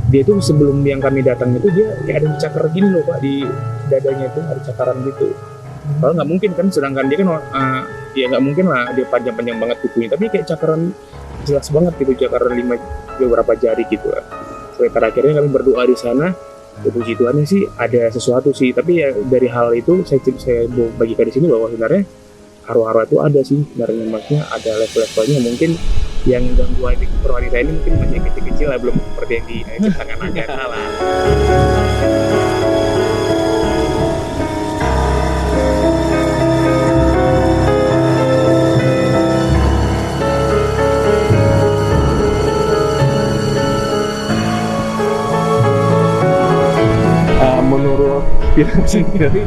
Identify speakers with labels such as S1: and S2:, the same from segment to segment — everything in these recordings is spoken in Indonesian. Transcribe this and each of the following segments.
S1: Dia tuh sebelum yang kami datang itu dia kayak ada cakar gini loh Pak, di dadanya itu ada cakaran gitu. Kalau nggak mungkin kan, sedangkan dia kan ya nggak mungkin lah dia panjang-panjang banget kukunya, tapi kayak cakaran jelas banget gitu, cakaran beberapa jari gitu lah. Sampai pada akhirnya kami berdoa di sana. Ya, puji Tuhannya sih ada sesuatu sih, tapi ya dari hal itu saya bagikan di sini bahwa sebenarnya arwah-arwah itu ada sih sebenarnya, maksudnya ada level-levelnya. Mungkin yang ganggu wanita ini mungkin masih kecil-kecil lah, belum seperti yang diceritakan Agatha lah.
S2: Menurut Firman sendiri,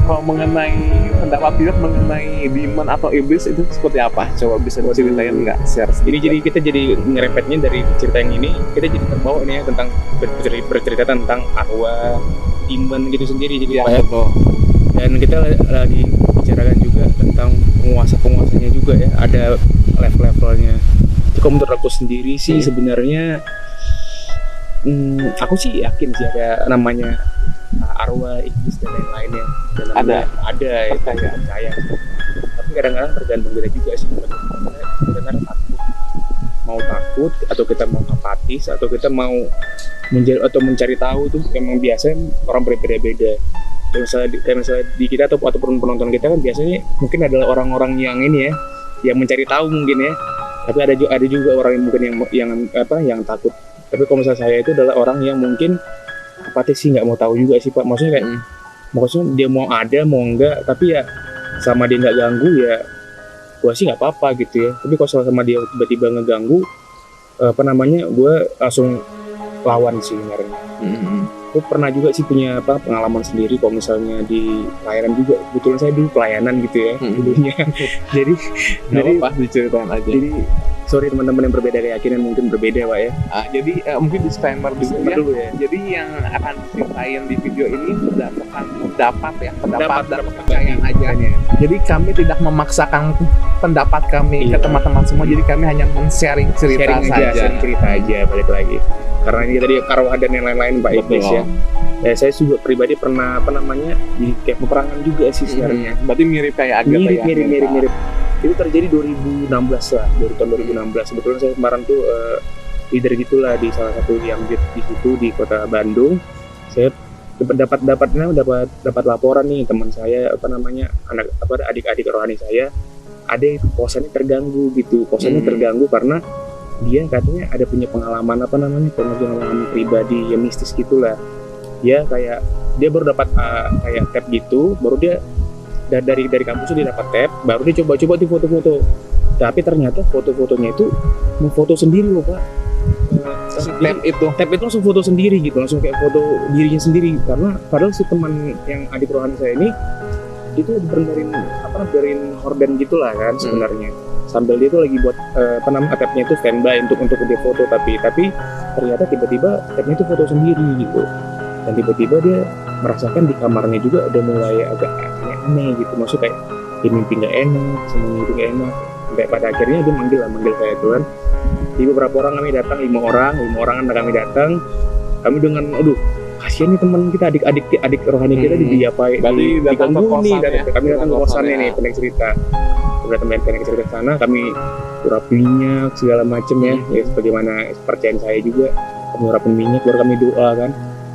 S2: kalau mengenai pendapat Firman mengenai demon atau iblis itu seperti apa? Coba bisa diceritain nggak? Share sedikit.
S1: Jadi kita jadi ngerepetnya dari cerita yang ini, kita jadi terbawa nih ya tentang bercerita tentang arwah, demon gitu sendiri. Jadi
S2: Ya, betul.
S1: dan kita lagi bicarakan juga tentang penguasanya juga ya, ada level-levelnya. Itu kalau menurut aku sendiri sih sebenarnya aku sih yakin sih ada namanya arwah, iblis dan lain-lainnya. Ada ya, percaya. Tapi kadang-kadang tergantung kita juga sih. Kadang-kadang takut atau kita mau apatis atau kita mau mencari tahu tuh. Emang biasanya orang berbeda-beda. Kayak misalnya di kita ataupun penonton kita kan biasanya mungkin adalah orang-orang yang ini ya, yang mencari tahu mungkin ya. Tapi ada juga orang yang mungkin yang takut. Tapi kalau misalnya saya itu adalah orang yang mungkin apatis sih, nggak mau tahu juga sih Pak. Maksudnya maksudnya dia mau ada mau enggak, tapi ya sama dia nggak ganggu ya gua sih nggak apa-apa gitu ya. Tapi kalau sama dia tiba-tiba ngeganggu, gue langsung lawan sih sebenarnya. Gue pernah juga sih punya pengalaman sendiri kalau misalnya di pelayanan juga. Kebetulan saya dulu pelayanan gitu ya dulunya. jadi
S2: apa diceritain aja.
S1: Jadi sorry teman-teman yang berbeda keyakinan mungkin berbeda Pak ya.
S2: Jadi mungkin disclaimer dulu ya. Jadi yang akan diceritain di video ini berdasarkan pendapat dan kepercayaan aja. Jadi kami tidak memaksakan pendapat kami ke teman-teman semua. Jadi kami hanya men-sharing cerita
S1: aja balik lagi. Karena ini tadi arwah dan yang lain-lain Pak Iblis ya. Ya saya juga pribadi pernah di kayak peperangan juga sih sebenarnya.
S2: Berarti mirip kayak Agatha ya.
S1: Mirip. Itu terjadi 2016 lah, dari tahun 2016. Sebetulnya saya kemarin tuh leader gitulah di salah satu yang di situ di kota Bandung. Saya dapat laporan nih teman saya adik-adik rohani saya, ada itu kosannya terganggu gitu. Kosannya terganggu karena dia katanya ada punya pengalaman pengalaman pribadi yang mistis gitulah. Dia baru dapat kayak tab gitu, baru dia dari kampus dia dapat tab, baru dia coba di foto-foto. Tapi ternyata foto-fotonya itu memfoto sendiri loh Pak. Tab itu langsung foto sendiri gitu, langsung kayak foto dirinya sendiri. Karena padahal si teman yang adik rohani saya ini itu benerin horden gitulah kan sebenarnya. Sambil dia tuh lagi buat tabnya itu standby untuk dia foto, tapi ternyata tiba-tiba tabnya itu foto sendiri gitu. Dan tiba-tiba dia merasakan di kamarnya juga udah mulai agak aneh gitu, maksudnya kayak dia mimpi nggak enak, semuanya itu nggak enak. Sampai pada akhirnya dia manggil saya Tuhan. Di beberapa orang kami datang, 5 orang anak kami datang. Kami dengan kasihan nih teman kita, adik rohani kita diganggu nih. Kami datang ke kosannya nih, pendek cerita. Pendek cerita sana, kami urap minyak segala macem ya sebagaimana kepercayaan saya juga. Kami urapin minyak, baru kami doa kan.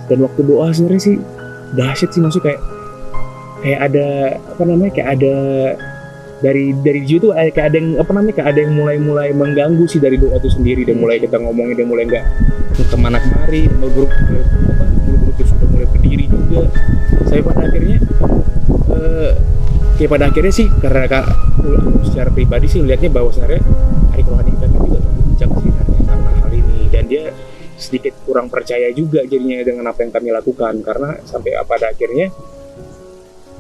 S1: Dan waktu doa sebenarnya sih dahsyat sih, maksudnya kayak ada dari situ kayak ada yang mulai mengganggu sih dari doa itu sendiri. Dan mulai kita ngomongin, dia mulai nggak kemana kemari, grup sudah mulai berdiri juga. Saya pada akhirnya sih, karena secara pribadi sih lihatnya bahwa sebenarnya adik rohani kita juga terbincang sih karena hal ini, dan dia sedikit kurang percaya juga jadinya dengan apa yang kami lakukan. Karena sampai pada akhirnya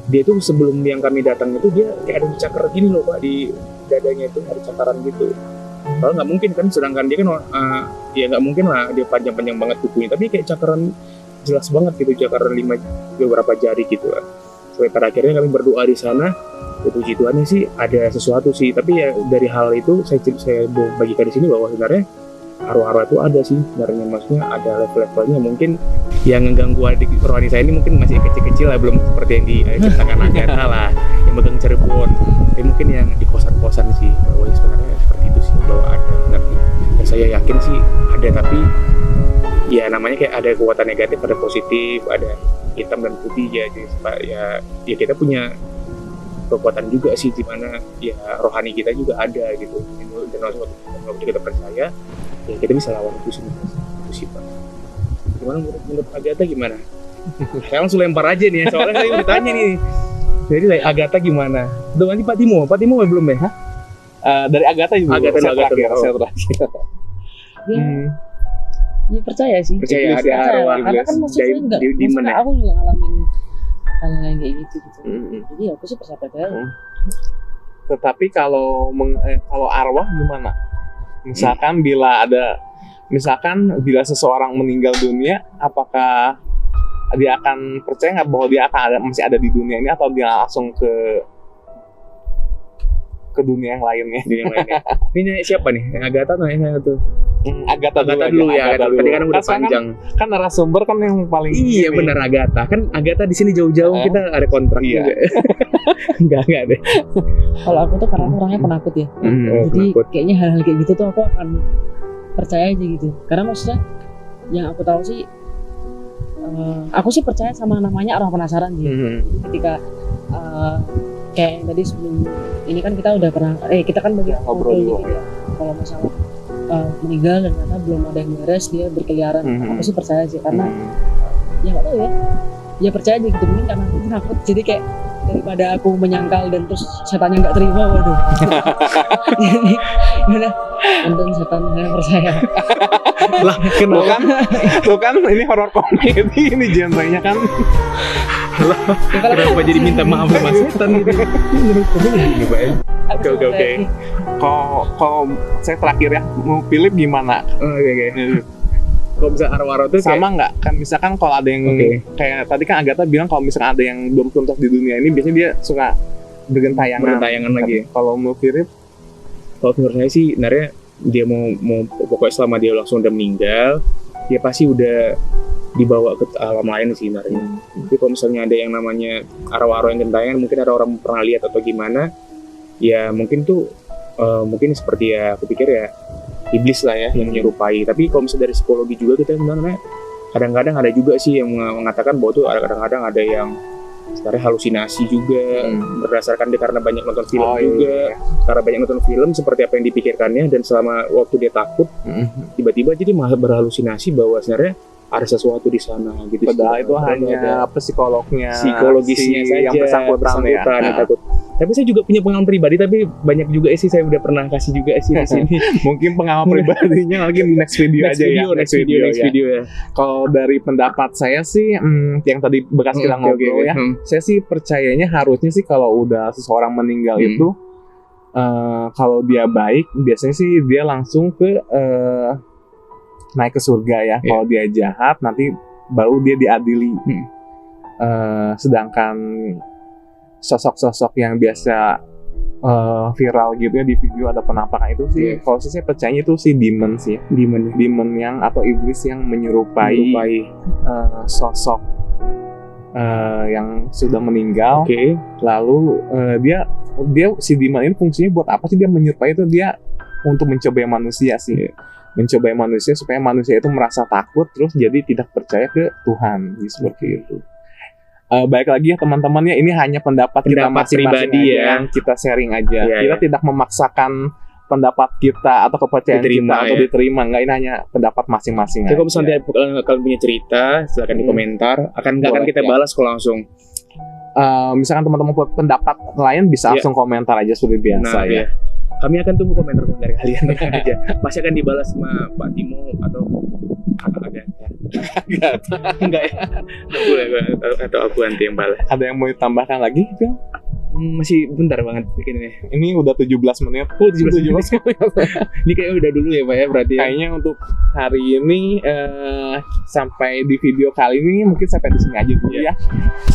S1: dia tuh sebelum yang kami datang itu dia kayak ada cakar gini loh Pak, di dadanya itu ada cakaran gitu. Kalau nggak mungkin kan, sedangkan dia kan ya nggak mungkin lah dia panjang-panjang banget kukunya, tapi kayak cakaran jelas banget gitu, cakaran beberapa jari gitu lah. Sampai pada akhirnya kami berdoa di sana. Puji Tuhannya sih ada sesuatu sih, tapi ya dari hal itu saya bagikan di sini bahwa sebenarnya arwah-arwah itu ada sih sebenarnya, maksudnya ada level-levelnya. Mungkin yang mengganggu adik rohani saya ini mungkin masih kecil-kecil lah, belum seperti yang diceritakan Agatha lah yang megang Cirebon. Tapi mungkin yang di kosan-kosan sih, bahwa sebenarnya seperti itu sih, bahwa ada sebenarnya. Dan saya yakin sih ada, tapi ya namanya kayak ada kekuatan negatif, ada positif, ada hitam dan putih ya. Jadi ya kita punya kekuatan juga sih, di mana ya rohani kita juga ada gitu. Dan waktu kita percaya, ya kita bisa lawan itu sih Pak. Gimana menurut Agatha gimana? Saya langsung lempar aja nih ya, soalnya saya udah tanya nih. Jadi Agatha gimana? Tuh nanti Pak Timo belum ya?
S2: Dari Agatha juga.
S1: Agatha terakhir.
S3: Ya percaya sih.
S1: Percaya ada arwah.
S3: Karena kan maksudnya enggak. Maksudnya aku juga ngalamin hal-hal yang kayak gitu. Jadi aku sih percaya.
S2: Tetapi kalau arwah gimana? Misalkan bila seseorang meninggal dunia, apakah dia akan percaya nggak bahwa dia masih ada di dunia ini, atau dia langsung ke dunia yang lainnya?
S1: Ini siapa nih? Agatha atau yang itu?
S2: Agatha
S1: dulu ya. Tadi kan udah panjang.
S2: Kan narasumber kan yang paling.
S1: Iya benar, Agatha. Kan Agatha di sini jauh-jauh kita ada kontrak juga. Enggak deh.
S3: Kalau aku tuh karena orangnya penakut ya. Jadi kayaknya hal-hal kayak gitu tuh aku akan percaya aja gitu. Karena maksudnya yang aku tahu sih, aku sih percaya sama namanya arwah penasaran sih. Ketika kayak tadi sebelum ini kan kita udah pernah kita kan bagi ngobrol gitu ya. Kalau masalah meninggal dan ternyata belum ada yang beres, dia berkeliaran. Aku sih percaya sih, karena ya nggak tahu ya percaya aja gitu. Mungkin karena aku takut, jadi kayak daripada aku menyangkal dan terus setannya nggak terima, waduh. Jadi udah nonton setan saya percaya.
S2: Lah tuh kan ini horor komedi, ini genrenya kan.
S1: Kenapa jadi minta maaf sama setan gitu? Ini Pak. Oke.
S2: Kalau saya terakhir ya, mau Philip gimana?
S1: Oke. Kalau bisa arwah-arwah tuh
S2: sama nggak? Kan misalkan kalau ada yang kayak tadi kan Agatha bilang kalau misalkan ada yang belum tuntas di dunia ini, biasanya dia suka bergentayangan lagi. Kalau mau Philip?
S1: Kalau menurut saya sih sebenarnya dia mau pokoknya selama dia langsung udah meninggal, dia pasti udah dibawa ke alam lain sih sebenarnya. Tapi kalau misalnya ada yang namanya arwah-arwah yang gentayangan, mungkin ada orang pernah lihat atau gimana, ya mungkin tuh mungkin seperti ya aku pikir ya iblis lah ya yang menyerupai. Tapi kalau misalnya dari psikologi juga kita sebenarnya kadang-kadang ada juga sih yang mengatakan bahwa tuh kadang-kadang ada yang sebenarnya halusinasi juga, berdasarkan dia karena banyak nonton film karena banyak nonton film seperti apa yang dipikirkannya, dan selama waktu dia takut tiba-tiba jadi malah berhalusinasi bahwa sebenarnya ada sesuatu di sana gitu.
S2: Padahal itu hanya
S1: psikologisnya saja
S2: yang bersangkutan ya.
S1: Takut. Tapi saya juga punya pengalaman pribadi, tapi banyak juga sih saya udah pernah kasih juga sih di sini.
S2: Mungkin pengalaman pribadinya lagi next video next video ya. Kalau dari pendapat saya sih, yang tadi bekas kita ngobrol ya, saya sih percayanya harusnya sih kalau udah seseorang meninggal itu, kalau dia baik, biasanya sih dia langsung ke naik ke surga ya. Kalau dia jahat, nanti baru dia diadili. Sedangkan sosok-sosok yang biasa viral gitu ya di video ada penampakan itu sih, kalau saya percaya itu sih demon yang atau iblis yang menyerupai sosok yang sudah meninggal. Lalu dia si demon ini fungsinya buat apa sih? Dia menyerupai itu, dia untuk mencobai manusia sih. Mencobai manusia supaya manusia itu merasa takut, terus jadi tidak percaya ke Tuhan, seperti itu. Baik lagi ya teman-teman ya, ini hanya pendapat kita masing-masing aja, yang kita sharing aja. Kita tidak memaksakan pendapat kita atau kepercayaan kita untuk diterima, enggak, ini hanya pendapat masing-masing aja.
S1: Kalau misalnya kalian punya cerita, silakan di komentar. Akan kita balas kalau langsung.
S2: Misalkan teman-teman punya pendapat lain, bisa langsung komentar aja seperti biasa ya.
S1: Kami akan tunggu komentar-komentar kalian aja. Pasti akan dibalas sama Pak Timo atau Kakak Agatha. Enggak ya? Atau aku nanti yang balas.
S2: Ada yang mau ditambahkan lagi?
S1: Masih bentar banget bikinnya.
S2: Ini udah 17 menit.
S1: 17 menit. Ini kayaknya udah dulu ya Pak ya, berarti ya.
S2: Kayaknya untuk hari ini sampai di video kali ini mungkin sampai di sini aja dulu ya.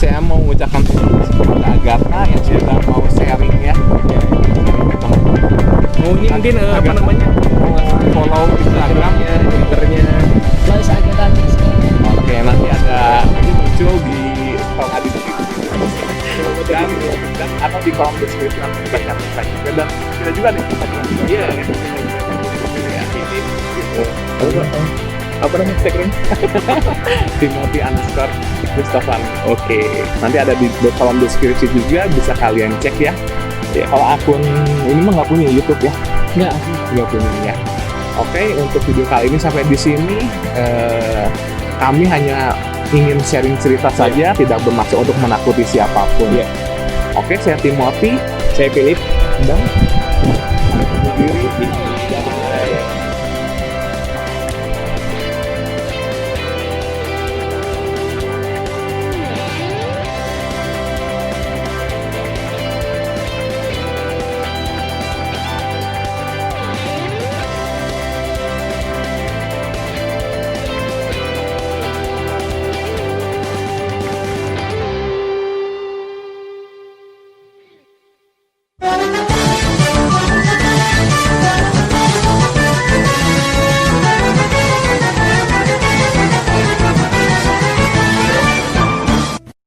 S2: Saya mau mengucapkan terima kasih kepada Agatha yang sudah mau sharing ya.
S1: Oh ini mungkin apa namanya?
S2: follow Instagramnya, Twitternya.
S3: Lois Agetan.
S2: Oke, nanti ada ini muncul di kolom deskripsi dan atau di kolom deskripsi nanti baca juga, dan kita juga nih
S1: Iya.
S2: ini gitu.
S1: Apa namanya Instagram?
S2: Timothy_Christopher.
S1: Oke.
S2: Nanti ada di kolom deskripsi juga, bisa kalian cek ya. Ya, kalau akun ini mah nggak punya YouTube ya, nggak punya ya. Oke, untuk video kali ini sampai di sini. Kami hanya ingin sharing cerita saja, tidak bermaksud untuk menakuti siapapun.
S1: Ya.
S2: Oke, saya Timothy,
S1: Saya Philip.
S2: dan undur diri.